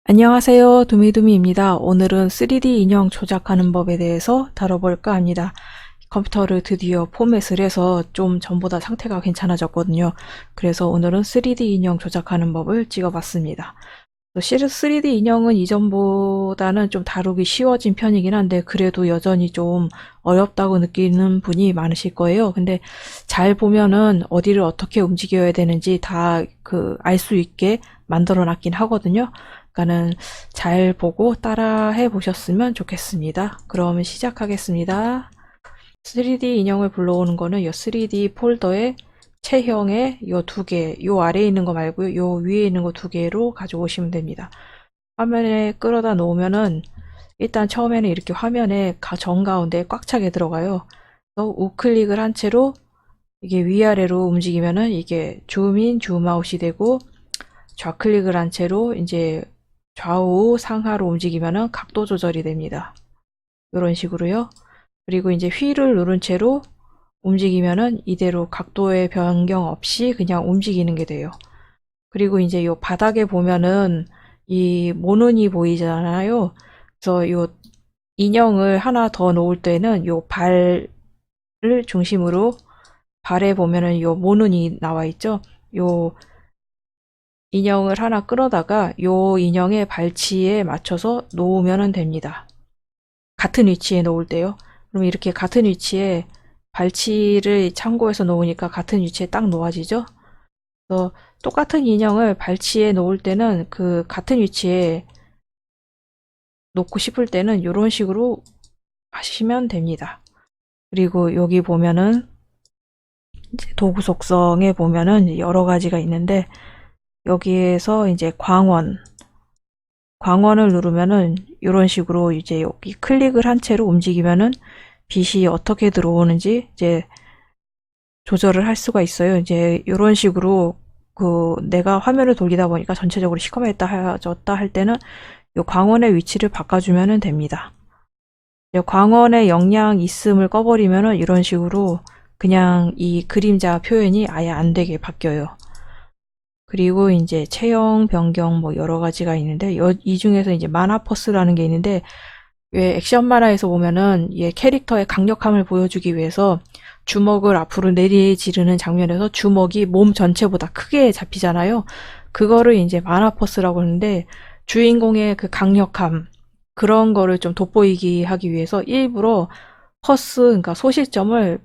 안녕하세요. 두미두미입니다. 오늘은 3D 인형 조작하는 법에 대해서 다뤄볼까 합니다. 컴퓨터를 드디어 포맷을 해서 좀 전보다 상태가 괜찮아졌거든요. 그래서 오늘은 3D 인형 조작하는 법을 찍어봤습니다. 3D 인형은 이전보다는 좀 다루기 쉬워진 편이긴 한데 그래도 여전히 좀 어렵다고 느끼는 분이 많으실 거예요. 근데 잘 보면은 어디를 어떻게 움직여야 되는지 다 알 수 있게 만들어 놨긴 하거든요. 그러니까는 잘 보고 따라 해 보셨으면 좋겠습니다. 그럼 시작하겠습니다. 3D 인형을 불러오는 거는 이 3D 폴더에 체형의 요 두 개, 요 아래에 있는 거 말고요. 요 위에 있는 거 두 개로 가져오시면 됩니다. 화면에 끌어다 놓으면은 일단 처음에는 이렇게 화면에 정가운데 꽉 차게 들어가요. 그래서 우클릭을 한 채로 이게 위아래로 움직이면은 이게 줌인, 줌아웃이 되고 좌클릭을 한 채로 이제 좌우 상하로 움직이면은 각도 조절이 됩니다. 이런 식으로요. 그리고 이제 휠을 누른 채로 움직이면은 이대로 각도의 변경 없이 그냥 움직이는 게 돼요. 그리고 이제 요 바닥에 보면은 이 모눈이 보이잖아요. 그래서 요 인형을 하나 더 놓을 때는 요 발을 중심으로 발에 보면은 요 모눈이 나와 있죠. 요 인형을 하나 끌어다가 요 인형의 발치에 맞춰서 놓으면 됩니다. 같은 위치에 놓을 때요. 그럼 이렇게 같은 위치에 발치를 참고해서 놓으니까 같은 위치에 딱 놓아지죠. 그래서 똑같은 인형을 발치에 놓을 때는 그 같은 위치에 놓고 싶을 때는 이런 식으로 하시면 됩니다. 그리고 여기 보면은 이제 도구 속성에 보면은 여러 가지가 있는데 여기에서 이제 광원을 누르면은 이런 식으로 이제 여기 클릭을 한 채로 움직이면은 빛이 어떻게 들어오는지 이제 조절을 할 수가 있어요. 이제 이런 식으로 내가 화면을 돌리다 보니까 전체적으로 시커매졌다 할 때는 이 광원의 위치를 바꿔주면 됩니다. 광원의 영양 있음을 꺼버리면은 이런 식으로 그냥 이 그림자 표현이 아예 안 되게 바뀌어요. 그리고 이제 체형 변경 뭐 여러 가지가 있는데 이 중에서 이제 만화퍼스라는 게 있는데 왜 액션 만화에서 보면은 얘 캐릭터의 강력함을 보여주기 위해서 주먹을 앞으로 내리지르는 장면에서 주먹이 몸 전체보다 크게 잡히잖아요. 그거를 이제 만화퍼스라고 하는데 주인공의 그 강력함 그런 거를 좀 돋보이게 하기 위해서 일부러 그러니까 소실점을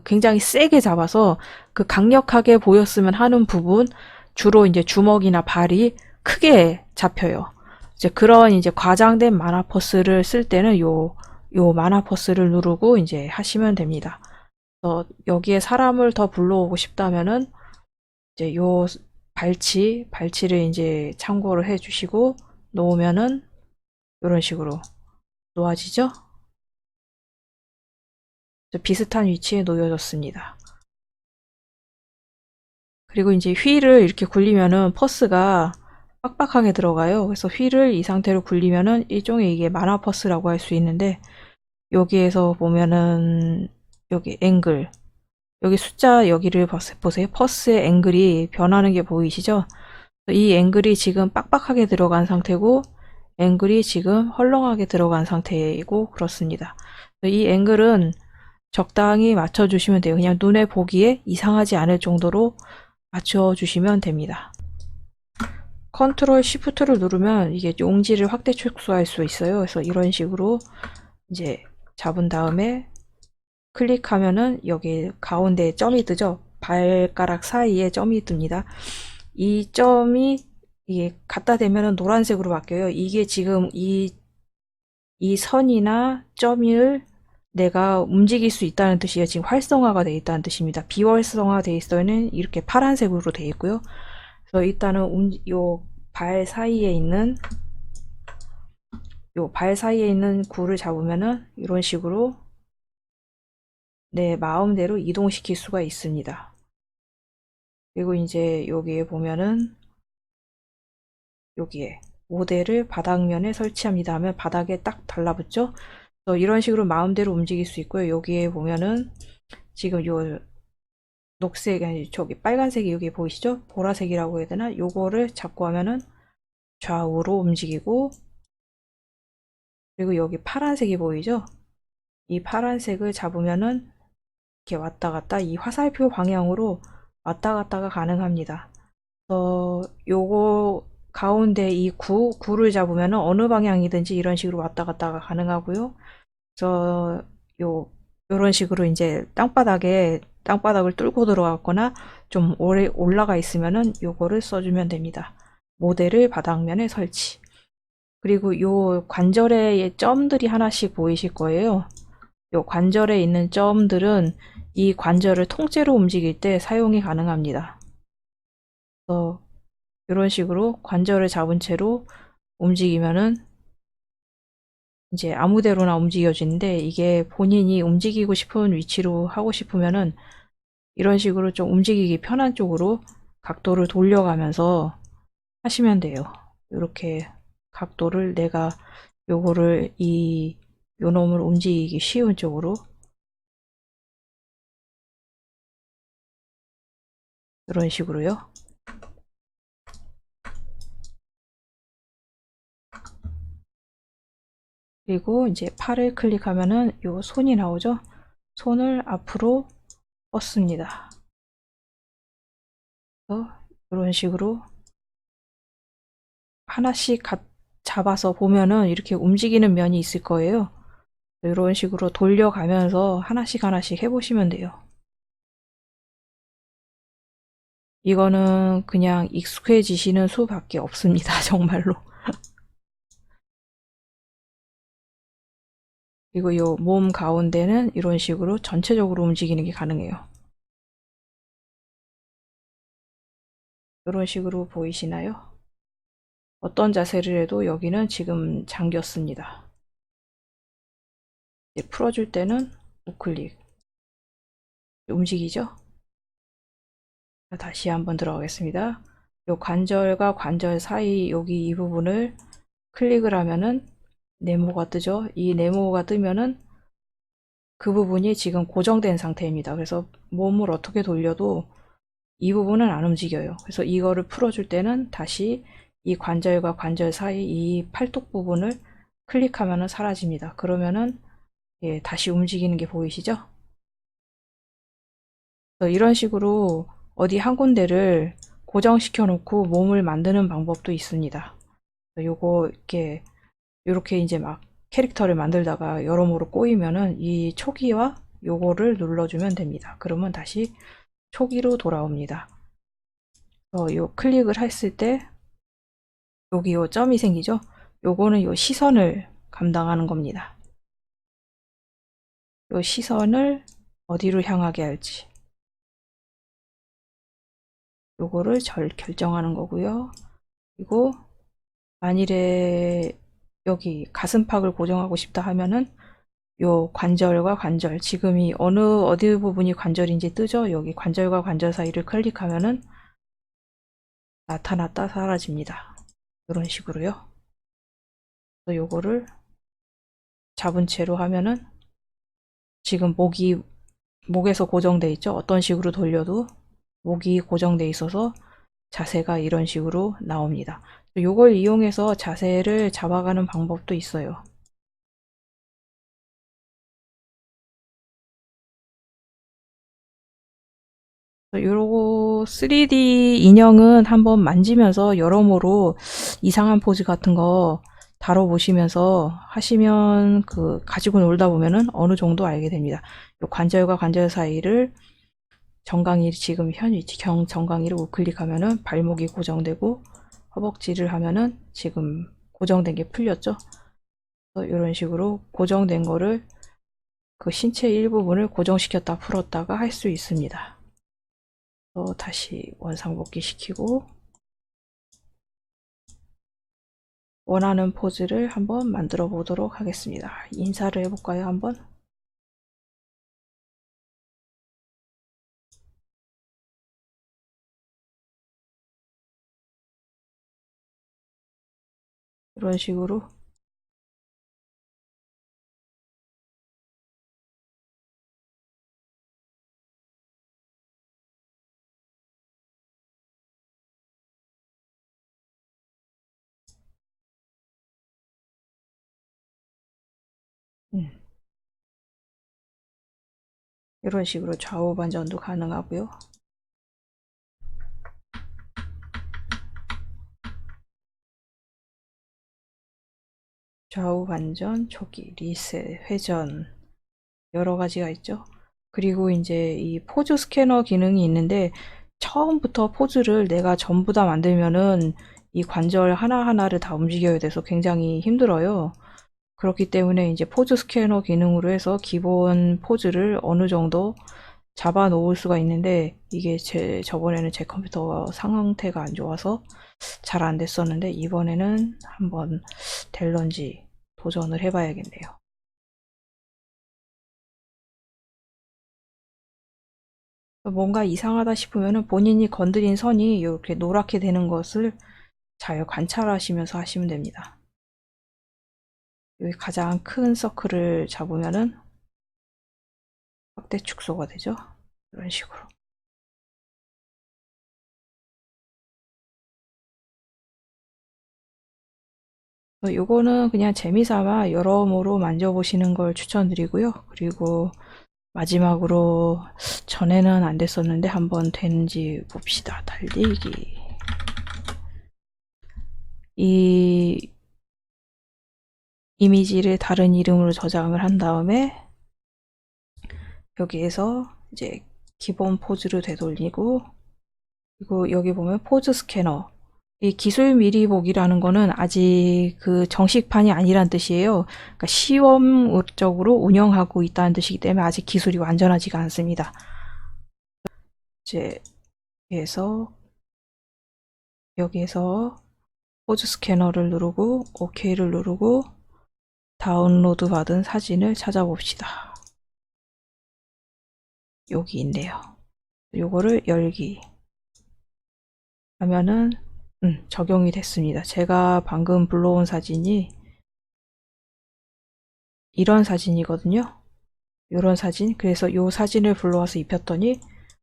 굉장히 세게 잡아서 그 강력하게 보였으면 하는 부분 주로 이제 주먹이나 발이 크게 잡혀요. 이제 그런 이제 과장된 만화퍼스를 쓸 때는 요 만화퍼스를 누르고 이제 하시면 됩니다. 여기에 사람을 더 불러오고 싶다면은 이제 요 발치를 이제 참고를 해주시고 놓으면은 이런 식으로 놓아지죠? 비슷한 위치에 놓여졌습니다. 그리고 이제 휠을 이렇게 굴리면은 퍼스가 빡빡하게 들어가요. 그래서 휠을 이 상태로 굴리면은 일종의 이게 만화 퍼스라고 할 수 있는데 여기에서 보면은 여기 앵글 여기 숫자 여기를 보세요. 퍼스의 앵글이 변하는 게 보이시죠? 이 앵글이 지금 빡빡하게 들어간 상태고 앵글이 지금 헐렁하게 들어간 상태이고 그렇습니다. 이 앵글은 적당히 맞춰주시면 돼요. 그냥 눈에 보기에 이상하지 않을 정도로 맞춰주시면 됩니다. 컨트롤 시프트를 누르면 이게 용지를 확대 축소할 수 있어요. 그래서 이런 식으로 이제 잡은 다음에 클릭하면은 여기 가운데 점이 뜨죠. 발가락 사이에 점이 뜹니다. 이 점이 이게 갖다 대면은 노란색으로 바뀌어요. 이게 지금 이 선이나 점을 내가 움직일 수 있다는 뜻이에요. 지금 활성화가 되어 있다는 뜻입니다. 비활성화 되어 있어는 이렇게 파란색으로 되어 있고요. 그래서 일단은 요 발 사이에 있는 굴을 잡으면은 이런 식으로 내 마음대로 이동시킬 수가 있습니다. 그리고 이제 여기에 보면은 여기에 모델을 바닥면에 설치합니다 하면 바닥에 딱 달라붙죠. 그래서 이런 식으로 마음대로 움직일 수 있고요. 여기에 보면은 지금 요 녹색 아니 저기 빨간색이 여기 보이시죠? 보라색이라고 해야 되나? 요거를 잡고 하면은 좌우로 움직이고, 그리고 여기 파란색이 보이죠? 이 파란색을 잡으면은 이렇게 왔다 갔다 이 화살표 방향으로 왔다 갔다가 가능합니다. 요거 가운데 이 구를 잡으면은 어느 방향이든지 이런 식으로 왔다 갔다가 가능하고요. 그래서 요런 식으로 이제 땅바닥을 뚫고 들어갔거나 좀 오래 올라가 있으면은 요거를 써주면 됩니다. 모델을 바닥면에 설치. 그리고 요 관절에 점들이 하나씩 보이실 거예요. 요 관절에 있는 점들은 이 관절을 통째로 움직일 때 사용이 가능합니다. 그래서 이런 식으로 관절을 잡은 채로 움직이면은 이제 아무데로나 움직여지는데, 이게 본인이 움직이고 싶은 위치로 하고 싶으면은 이런 식으로 좀 움직이기 편한 쪽으로 각도를 돌려가면서 하시면 돼요. 이렇게 각도를 내가 요거를 요 놈을 움직이기 쉬운 쪽으로 이런 식으로요. 그리고 이제 팔을 클릭하면은 요 손이 나오죠. 손을 앞으로 뻗습니다. 이런 식으로 하나씩 잡아서 보면은 이렇게 움직이는 면이 있을 거예요. 이런 식으로 돌려가면서 하나씩 하나씩 해보시면 돼요. 이거는 그냥 익숙해지시는 수밖에 없습니다. 정말로. 그리고 요 몸 가운데는 이런 식으로 전체적으로 움직이는 게 가능해요. 이런 식으로 보이시나요? 어떤 자세를 해도 여기는 지금 잠겼습니다. 이제 풀어줄 때는 우클릭. 움직이죠? 다시 한번 들어가겠습니다. 요 관절과 관절 사이 여기 이 부분을 클릭을 하면은 네모가 뜨죠? 이 네모가 뜨면은 그 부분이 지금 고정된 상태입니다. 그래서 몸을 어떻게 돌려도 이 부분은 안 움직여요. 그래서 이거를 풀어줄 때는 다시 이 관절과 관절 사이 이 팔뚝 부분을 클릭하면은 사라집니다. 그러면은 예, 다시 움직이는 게 보이시죠? 이런 식으로 어디 한 군데를 고정시켜 놓고 몸을 만드는 방법도 있습니다. 요거 이렇게 이제 막 캐릭터를 만들다가 여러모로 꼬이면은 이 초기와 요거를 눌러주면 됩니다. 그러면 다시 초기로 돌아옵니다. 요 클릭을 했을 때 여기 요 점이 생기죠? 요거는 요 시선을 감당하는 겁니다. 요 시선을 어디로 향하게 할지 요거를 결정하는 거고요. 그리고 만일에 여기 가슴팍을 고정하고 싶다 하면은 요 관절과 관절, 지금이 어디 부분이 관절인지 뜨죠? 여기 관절과 관절 사이를 클릭하면은 나타났다 사라집니다. 이런 식으로요. 그래서 요거를 잡은 채로 하면은 지금 목에서 고정돼 있죠? 어떤 식으로 돌려도 목이 고정돼 있어서 자세가 이런 식으로 나옵니다. 요걸 이용해서 자세를 잡아가는 방법도 있어요. 요러고 3D 인형은 한번 만지면서 여러모로 이상한 포즈 같은 거 다뤄보시면서 하시면 가지고 놀다 보면은 어느 정도 알게 됩니다. 요 관절과 관절 사이를 정강이 지금 현 위치 정강이를 우클릭하면은 발목이 고정되고, 허벅지를 하면은 지금 고정된 게 풀렸죠. 이런 식으로 고정된 거를 신체 일부분을 고정시켰다 풀었다가 할 수 있습니다. 다시 원상복귀 시키고 원하는 포즈를 한번 만들어 보도록 하겠습니다. 인사를 해볼까요? 한번. 이런 식으로 이런 식으로 좌우 반전도 가능하고요. 좌우 반전, 초기, 리셋, 회전 여러 가지가 있죠. 그리고 이제 이 포즈 스캐너 기능이 있는데 처음부터 포즈를 내가 전부 다 만들면은 이 관절 하나하나를 다 움직여야 돼서 굉장히 힘들어요. 그렇기 때문에 이제 포즈 스캐너 기능으로 해서 기본 포즈를 어느 정도 잡아 놓을 수가 있는데 이게 저번에는 제 컴퓨터 상태가 안 좋아서 잘 안 됐었는데 이번에는 한번 될런지 도전을 해봐야겠네요. 뭔가 이상하다 싶으면 본인이 건드린 선이 이렇게 노랗게 되는 것을 잘 관찰하시면서 하시면 됩니다. 여기 가장 큰 서클을 잡으면은 확대 축소가 되죠. 이런 식으로. 요거는 그냥 재미삼아 여러모로 만져보시는 걸 추천드리고요. 그리고 마지막으로 전에는 안 됐었는데 한번 되는지 봅시다. 달리기. 이 이미지를 다른 이름으로 저장을 한 다음에 여기에서 이제 기본 포즈를 되돌리고 그리고 여기 보면 포즈 스캐너 이 기술 미리 보기라는 거는 아직 그 정식판이 아니란 뜻이에요. 그러니까 시험적으로 운영하고 있다는 뜻이기 때문에 아직 기술이 완전하지가 않습니다. 이제 여기에서 포즈 스캐너를 누르고 OK를 누르고 다운로드 받은 사진을 찾아봅시다. 여기 있네요. 요거를 열기 하면은 적용이 됐습니다. 제가 방금 불러온 사진이 이런 사진이거든요. 이런 사진. 그래서 요 사진을 불러와서 입혔더니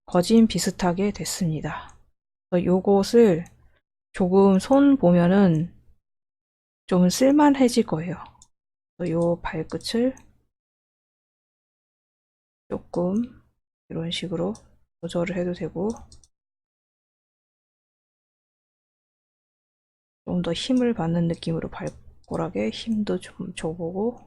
거진 비슷하게 됐습니다. 요것을 조금 손 보면은 좀 쓸만해질 거예요. 요 발끝을 조금 이런 식으로 조절을 해도 되고 좀 더 힘을 받는 느낌으로 발꼬락에 힘도 좀 줘보고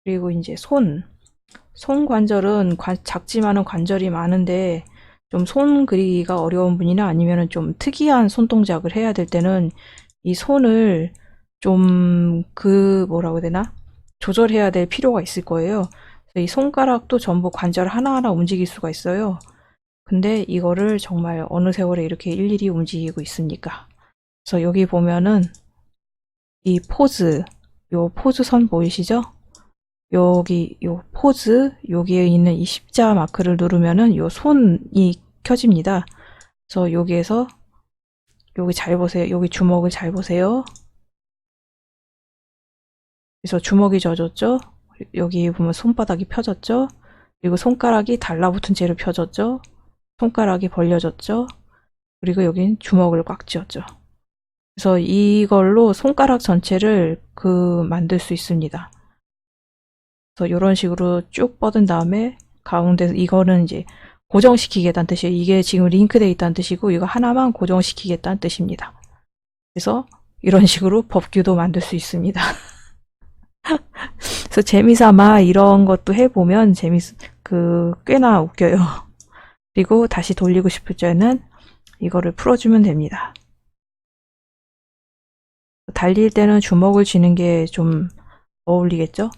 그리고 이제 손 관절은 작지만은 관절이 많은데 좀 손 그리기가 어려운 분이나 아니면 좀 특이한 손 동작을 해야 될 때는 이 손을 좀 뭐라고 해야 되나 조절해야 될 필요가 있을 거예요. 이 손가락도 전부 관절 하나하나 움직일 수가 있어요. 근데 이거를 정말 어느 세월에 이렇게 일일이 움직이고 있습니까? 그래서 여기 보면은 이 포즈, 요 포즈 선 보이시죠? 여기 요 포즈 여기에 있는 이 십자 마크를 누르면은 요 손이 켜집니다. 그래서 여기에서 여기 잘 보세요. 여기 주먹을 잘 보세요. 그래서 주먹이 젖었죠? 여기 보면 손바닥이 펴졌죠? 그리고 손가락이 달라붙은 채로 펴졌죠? 손가락이 벌려졌죠? 그리고 여긴 주먹을 꽉 쥐었죠. 그래서 이걸로 손가락 전체를 만들 수 있습니다. 그래서 이런 식으로 쭉 뻗은 다음에 가운데 이거는 이제 고정시키겠다는 뜻이에요. 이게 지금 링크되어 있다는 뜻이고 이거 하나만 고정시키겠다는 뜻입니다. 그래서 이런 식으로 법규도 만들 수 있습니다. 그래서 재미삼아 이런 것도 해보면 꽤나 웃겨요. 그리고 다시 돌리고 싶을 때는 이거를 풀어주면 됩니다. 달릴 때는 주먹을 쥐는 게 좀 어울리겠죠?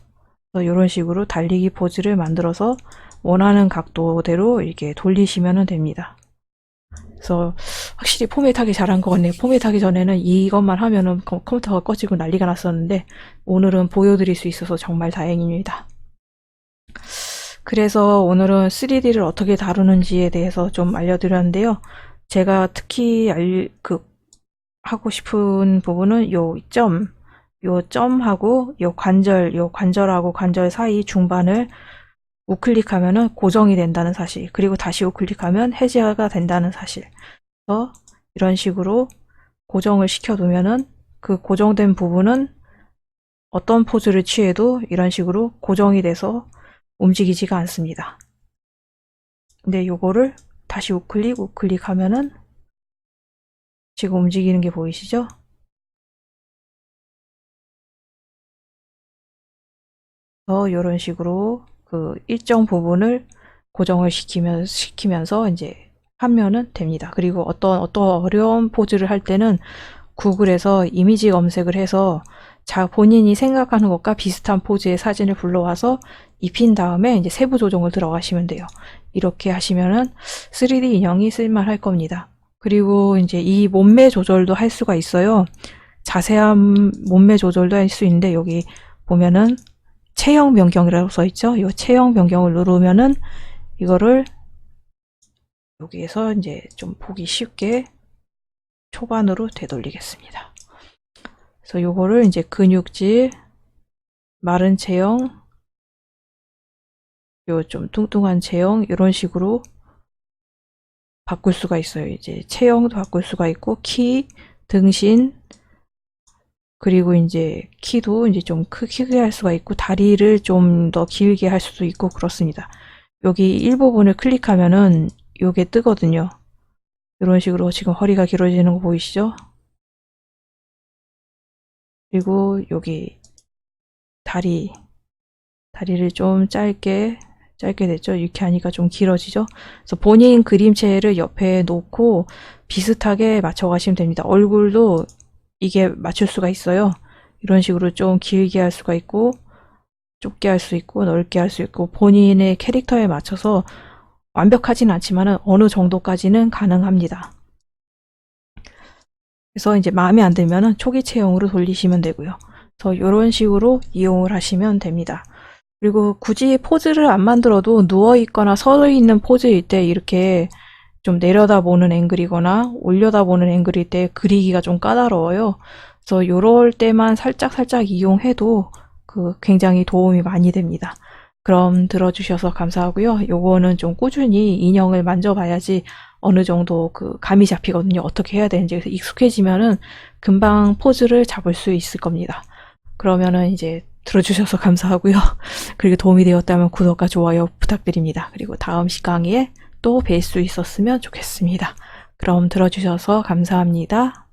이런 식으로 달리기 포즈를 만들어서 원하는 각도대로 이렇게 돌리시면 됩니다. 그래서 확실히 포맷하기 잘한 것 같네요. 포맷하기 전에는 이것만 하면은 컴퓨터가 꺼지고 난리가 났었는데 오늘은 보여드릴 수 있어서 정말 다행입니다. 그래서 오늘은 3D를 어떻게 다루는지에 대해서 좀 알려드렸는데요. 제가 특히 하고 싶은 부분은 요 점하고 요 관절하고 관절 사이 중반을 우클릭하면은 고정이 된다는 사실, 그리고 다시 우클릭하면 해제가 된다는 사실. 그래서 이런 식으로 고정을 시켜두면은 그 고정된 부분은 어떤 포즈를 취해도 이런 식으로 고정이 돼서 움직이지가 않습니다. 근데 요거를 다시 우클릭 하면은 지금 움직이는 게 보이시죠? 이런 식으로 그 일정 부분을 고정을 시키면서 이제 하면은 됩니다. 그리고 어떤 어려운 포즈를 할 때는 구글에서 이미지 검색을 해서 본인이 생각하는 것과 비슷한 포즈의 사진을 불러와서 입힌 다음에 이제 세부 조정을 들어가시면 돼요. 이렇게 하시면은 3D 인형이 쓸만할 겁니다. 그리고 이제 이 몸매 조절도 할 수가 있어요. 자세한 몸매 조절도 할 수 있는데 여기 보면은 체형 변경이라고 써있죠. 이 체형 변경을 누르면은 이거를 여기에서 이제 좀 보기 쉽게 초반으로 되돌리겠습니다. 그래서 요거를 이제 근육질, 마른 체형, 요 좀 뚱뚱한 체형 이런 식으로 바꿀 수가 있어요. 이제 체형도 바꿀 수가 있고 키, 등신, 그리고 이제 키도 이제 좀 크게 할 수가 있고 다리를 좀 더 길게 할 수도 있고 그렇습니다. 여기 일부분을 클릭하면은 요게 뜨거든요. 이런 식으로 지금 허리가 길어지는 거 보이시죠? 그리고 여기 다리를 좀 짧게 됐죠? 이렇게 하니까 좀 길어지죠? 그래서 본인 그림체를 옆에 놓고 비슷하게 맞춰 가시면 됩니다. 얼굴도 이게 맞출 수가 있어요. 이런 식으로 좀 길게 할 수가 있고 좁게 할 수 있고 넓게 할 수 있고 본인의 캐릭터에 맞춰서 완벽하진 않지만 어느 정도까지는 가능합니다. 그래서 이제 마음에 안 들면 초기 체형으로 돌리시면 되고요. 그래서 이런 식으로 이용을 하시면 됩니다. 그리고 굳이 포즈를 안 만들어도 누워있거나 서있는 포즈일 때 이렇게 좀 내려다보는 앵글이거나 올려다보는 앵글일 때 그리기가 좀 까다로워요. 그래서 이럴 때만 살짝 이용해도 굉장히 도움이 많이 됩니다. 그럼 들어주셔서 감사하고요. 요거는 좀 꾸준히 인형을 만져봐야지 어느 정도 감이 잡히거든요. 어떻게 해야 되는지. 그래서 익숙해지면은 금방 포즈를 잡을 수 있을 겁니다. 그러면은 이제 들어주셔서 감사하고요. 그리고 도움이 되었다면 구독과 좋아요 부탁드립니다. 그리고 다음 강의에 또 뵐 수 있었으면 좋겠습니다. 그럼 들어주셔서 감사합니다.